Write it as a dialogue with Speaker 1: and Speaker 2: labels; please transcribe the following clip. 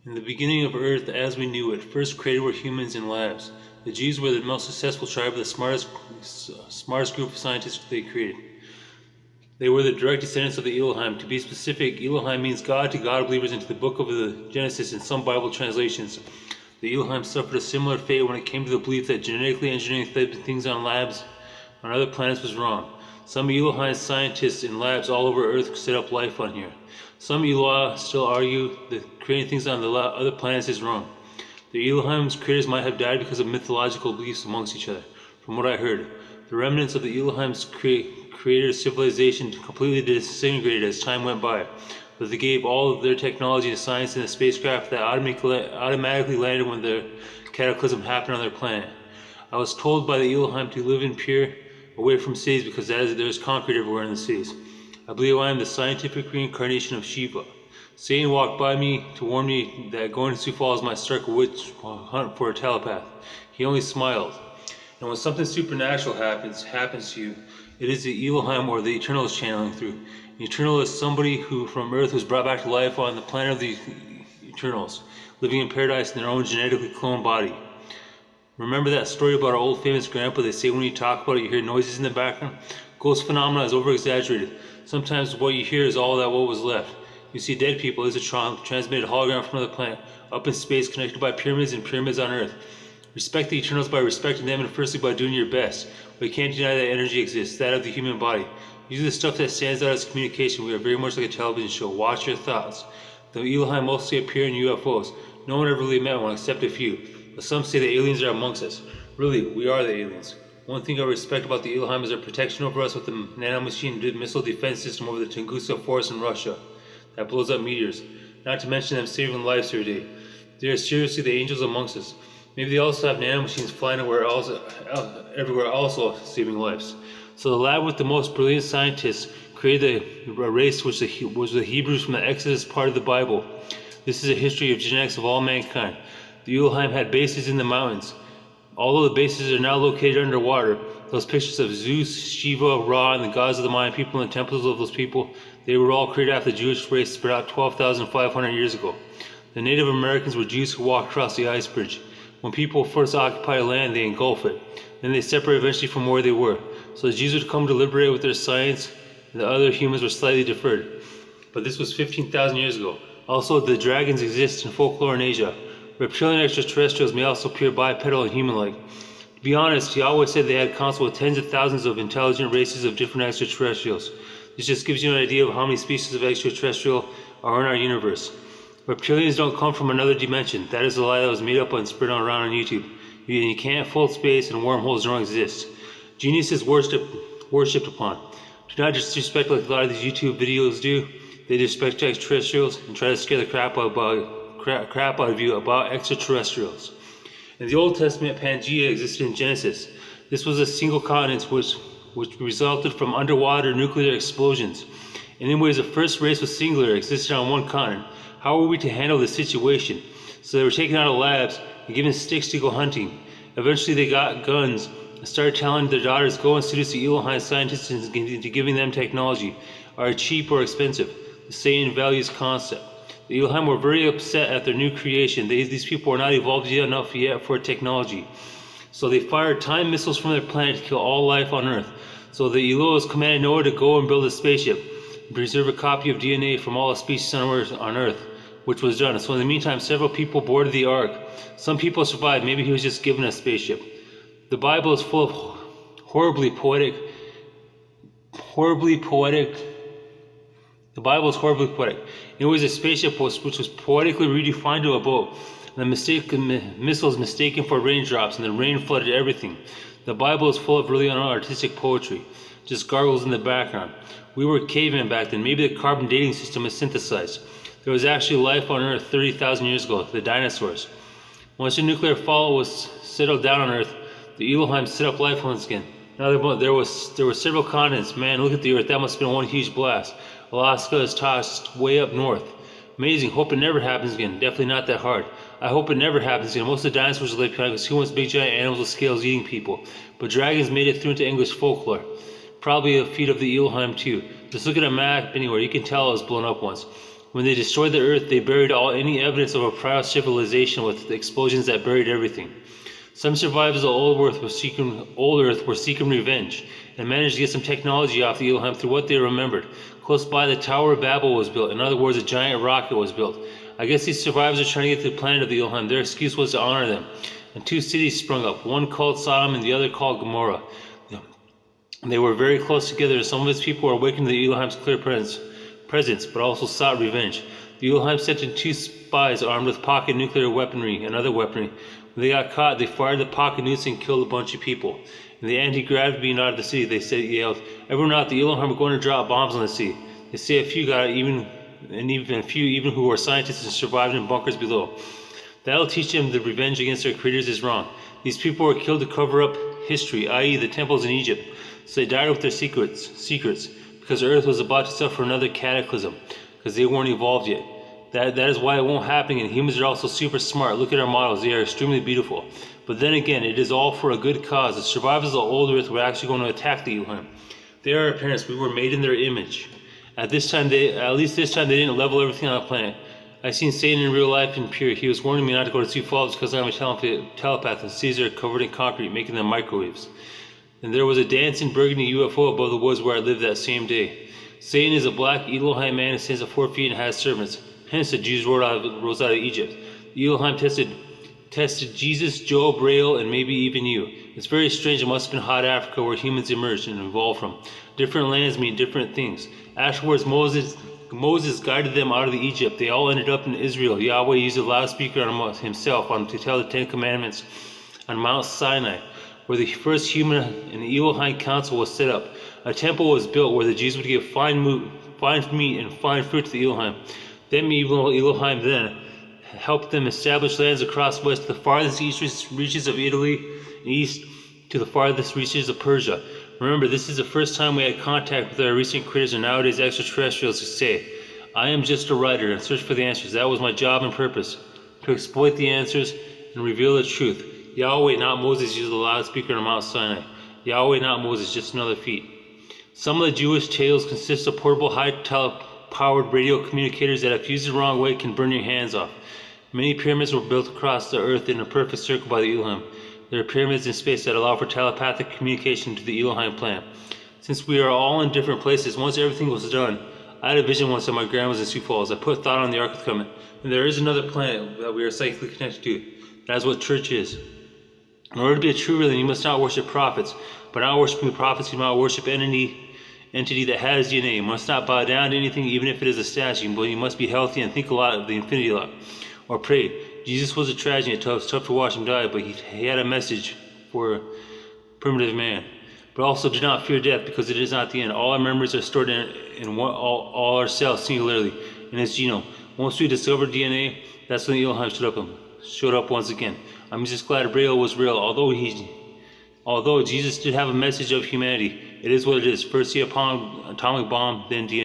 Speaker 1: In the beginning of Earth as we knew it, first created were humans in labs. The Jews were the most successful tribe, the smartest group of scientists they created. They were the direct descendants of the Elohim. To be specific, Elohim means God to God believers into the book of the Genesis in some Bible translations. The Elohim suffered a similar fate when it came to the belief that genetically engineering things on labs on other planets was wrong. Some Elohim scientists in labs all over Earth set up life on here. Some Elohim still argue that creating things on the other planets is wrong. The Elohim's creators might have died because of mythological beliefs amongst each other. From what I heard, the remnants of the Elohim's creator's civilization completely disintegrated as time went by, but they gave all of their technology and science in a spacecraft that automatically landed when the cataclysm happened on their planet. I was told by the Elohim to live in pure, away from cities because there's concrete everywhere in the cities. I believe I am the scientific reincarnation of Shiva. Satan walked by me to warn me that going to Sioux Falls might start a witch hunt for a telepath. He only smiled. And when something supernatural happens to you, it is the Elohim or the Eternal is channeling through. The Eternal is somebody who from Earth was brought back to life on the planet of the Eternals, living in paradise in their own genetically cloned body. Remember that story about our old famous grandpa? They say when you talk about it, you hear noises in the background. Ghost phenomena is over-exaggerated. Sometimes what you hear is all that what was left. You see dead people as a transmitted hologram from another planet, up in space, connected by pyramids and pyramids on Earth. Respect the Eternals by respecting them and firstly by doing your best. But you can't deny that energy exists, that of the human body. Usually the stuff that stands out as communication. We are very much like a television show. Watch your thoughts. The Elohim mostly appear in UFOs. No one ever really met one except a few. But some say the aliens are amongst us. Really, we are the aliens. One thing I respect about the Elohim is their protection over us with the nanomachine missile defense system over the Tunguska forest in Russia that blows up meteors. Not to mention them saving lives every day. They are seriously the angels amongst us. Maybe they also have nanomachines flying everywhere also saving lives. So the lab with the most brilliant scientists created a race which was the Hebrews from the Exodus part of the Bible. This is a history of genetics of all mankind. The Elohim had bases in the mountains. Although the bases are now located underwater, those pictures of Zeus, Shiva, Ra, and the gods of the Mayan people and the temples of those people, they were all created after the Jewish race spread out 12,500 years ago. The Native Americans were Jews who walked across the ice bridge. When people first occupied land, they engulfed it. Then they separated eventually from where they were. So the Jews would come to liberate with their science, and the other humans were slightly deferred. But this was 15,000 years ago. Also, the dragons exist in folklore in Asia. Reptilian extraterrestrials may also appear bipedal and human-like. To be honest, Yahweh said they had counsel with tens of thousands of intelligent races of different extraterrestrials. This just gives you an idea of how many species of extraterrestrial are in our universe. Reptilians don't come from another dimension. That is a lie that was made up and spread around on YouTube. You can't fold space and wormholes don't exist. Genius is worshipped upon. Do not disrespect like a lot of these YouTube videos do. They disrespect extraterrestrials and try to scare the crap out of you about extraterrestrials. In the Old Testament, Pangea existed in Genesis. This was a single continent which resulted from underwater nuclear explosions. Anyways, the first race was singular, existed on one continent. How were we to handle the situation? So they were taken out of labs and given sticks to go hunting. Eventually they got guns and started telling their daughters, go and seduce the Elohim scientists into giving them technology, are cheap or expensive. The Satan values concept. The Elohim were very upset at their new creation. These people were not evolved enough yet for technology. So they fired time missiles from their planet to kill all life on Earth. So the Elohim commanded Noah to go and build a spaceship and preserve a copy of DNA from all the species on Earth, which was done. So in the meantime, several people boarded the ark. Some people survived. Maybe he was just given a spaceship. The Bible is full of horribly poetic. The Bible is horribly poetic. It was a spaceship which was poetically redefined to a boat. And the missiles mistaken for raindrops, and the rain flooded everything. The Bible is full of really artistic poetry, just gargles in the background. We were cavemen back then. Maybe the carbon dating system is synthesized. There was actually life on Earth 30,000 years ago, the dinosaurs. Once the nuclear fallout was settled down on Earth, the Elohim set up life once again. Now there were several continents. Man, look at the Earth. That must have been one huge blast. Alaska is tossed way up north. Amazing. Hope it never happens again. Definitely not that hard. I hope it never happens again. Most of the dinosaurs are left behind because who wants big giant animals with scales eating people? But dragons made it through into English folklore. Probably a feat of the Elohim too. Just look at a map anywhere. You can tell it was blown up once. When they destroyed the earth, they buried any evidence of a prior civilization with the explosions that buried everything. Some survivors of old Earth were seeking revenge and managed to get some technology off the Elohim through what they remembered. Close by, the Tower of Babel was built. In other words, a giant rocket was built. I guess these survivors are trying to get to the planet of the Elohim. Their excuse was to honor them. And 2 cities sprung up, one called Sodom and the other called Gomorrah. They were very close together. Some of its people were awakened to the Elohim's clear presence, but also sought revenge. The Elohim sent in 2 spies armed with pocket nuclear weaponry and other weaponry. When they got caught, they fired the pocket nukes and killed a bunch of people. In the anti-gravity being out of the city, they yelled, "Everyone out, the Elohim are going to drop bombs on the city." They say a few got it, even a few who were scientists and survived in bunkers below. That'll teach them that revenge against their creators is wrong. These people were killed to cover up history, i.e. the temples in Egypt. So they died with their secrets, because the earth was about to suffer another cataclysm, because they weren't evolved yet. That is why it won't happen, and humans are also super smart. Look at our models, they are extremely beautiful. But then again, it is all for a good cause. The survivors of the old earth were actually going to attack the Elohim. They are our parents, we were made in their image. At least this time, they didn't level everything on the planet. I seen Satan in real life in pure. He was warning me not to go to Sioux Falls because I'm a telepath, and cities are covered in concrete, making them microwaves. And there was a dancing burgundy UFO above the woods where I lived that same day. Satan is a black Elohim man who stands at 4 feet and has servants. Hence the Jews rose out of Egypt. The Elohim tested Jesus, Job, Rael, and maybe even you. It's very strange. It must have been hot Africa where humans emerged and evolved from. Different lands mean different things. Afterwards, Moses guided them out of Egypt. They all ended up in Israel. Yahweh used a loudspeaker on himself to tell the 10 Commandments on Mount Sinai, where the first human and the Elohim council was set up. A temple was built where the Jews would give fine meat and fine fruit to the Elohim. Them evil Elohim then helped them establish lands across west to the farthest east reaches of Italy and east to the farthest reaches of Persia. Remember, this is the first time we had contact with our recent critters and nowadays extraterrestrials who say, "I am just a writer and search for the answers." That was my job and purpose, to exploit the answers and reveal the truth. Yahweh, not Moses, used the loudspeaker on Mount Sinai. Yahweh, not Moses, just another feat. Some of the Jewish tales consist of portable high-powered radio communicators that if used the wrong way can burn your hands off. Many pyramids were built across the earth in a perfect circle by the Elohim. There are pyramids in space that allow for telepathic communication to the Elohim plan. Since we are all in different places, once everything was done, I had a vision once at my grandma's in Sioux Falls. I put thought on the Ark of the Covenant, and there is another planet that we are psychically connected to. That is what church is. In order to be a true religion, you must not worship prophets. By not worshiping prophets, you must worship entity that has DNA. You must not bow down to anything, even if it is a statue, but you must be healthy and think a lot of the infinity law. Or pray. Jesus was a tragedy. It was tough to watch him die, but he had a message for primitive man. But also do not fear death, because it is not the end. All our memories are stored in all our cells singularly in his genome. Once we discovered DNA, that's when the Elohim showed up once again. I'm just glad Rael was real. Although Jesus did have a message of humanity, it is what it is. First the atomic bomb, then DNA.